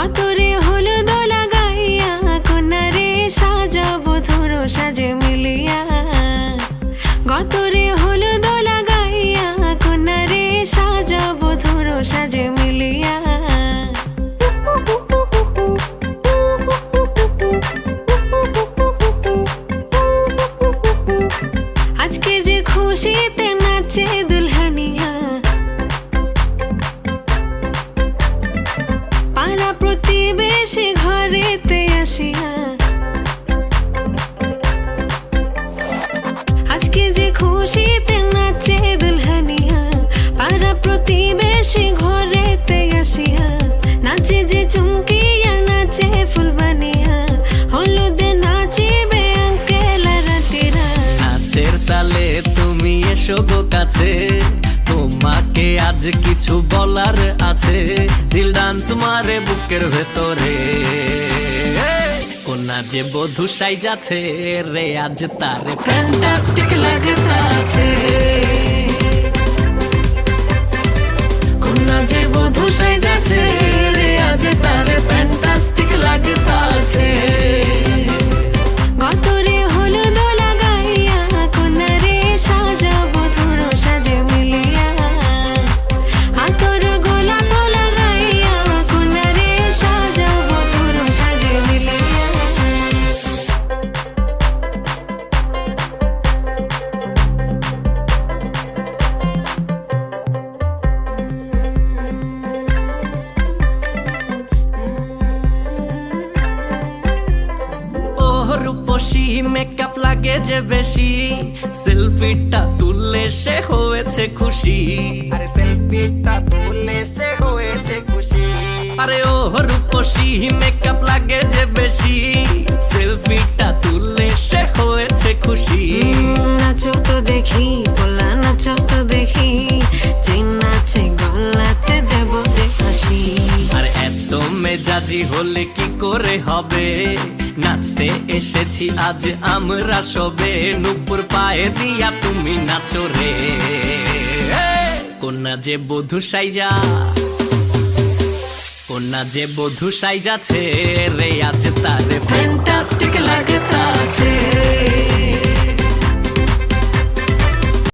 কত রে হলুদ লাগাইয়া কন্যারে সাজাবো ধরো সাজে মিলিয়া। কত রে হলুদ লাগাইয়া কন্যারে সাজাবো ধরো সাজে মিলিয়া। আজকে যে খুশিতে নাচে দুলহানিয়া, পাড়া প্রতিবেশী ঘরেতে আসিয়া। আজকে যে খুশিতে নাচে দুলহানিয়া, পাড়া প্রতিবেশী ঘরেতে আসিয়া। নাচে যে চুমকিয়া নাচে ফুলবানিয়া, হলুদে নাচিবে আঙ্কেল রাতিরা। নাচের তালে তুমি এসো গো কাছে, তোমাকে আজ কিছু বলার আছে। দিল ডান্স মারে বুকের ভেতরে, কোনা যে বধূ সাইজাছে রে আজ তারে ফ্যান্টাস্টিক লাগতাছে। কোনা যে বধূ সাইজাছে রে আজ তারে ফ্যান্টাস্টিক লাগতাছে। কত রে হলুদ লাগাইয়া কন্যারে সাজাবো ধরো সাজে মিলিয়া। আতর গোলাপ লাগাইয়া কন্যারে সাজাবো ধরো সাজে মিলিয়া। রূপসী মেকআপ লাগে যে বেশি, সেলফিটা তুললে সে হয়েছে খুশি। আরে সেলফিটা তুললে সে হয়েছে খুশি। আরে ও রূপসী মেকআপ লাগে যে বেশি, সেলফিটা তুললে সে হয়েছে খুশি। নাচো তো দেখি পোলা নাচো তো দেখি, যে নাচে গলাতে দেব যে হাসি। আর এত মেজাজি হলে কি করে হবে, নাচতে এসেছি আজ আমরা সবে। নুপুর পায়ে দিয়া তুমি নাচো রে, কোনা যে বধূ সাইজা, কোনা যে বধূ সাইজাছে রে আজ তারে ফ্যান্টাস্টিক লাগতাছে।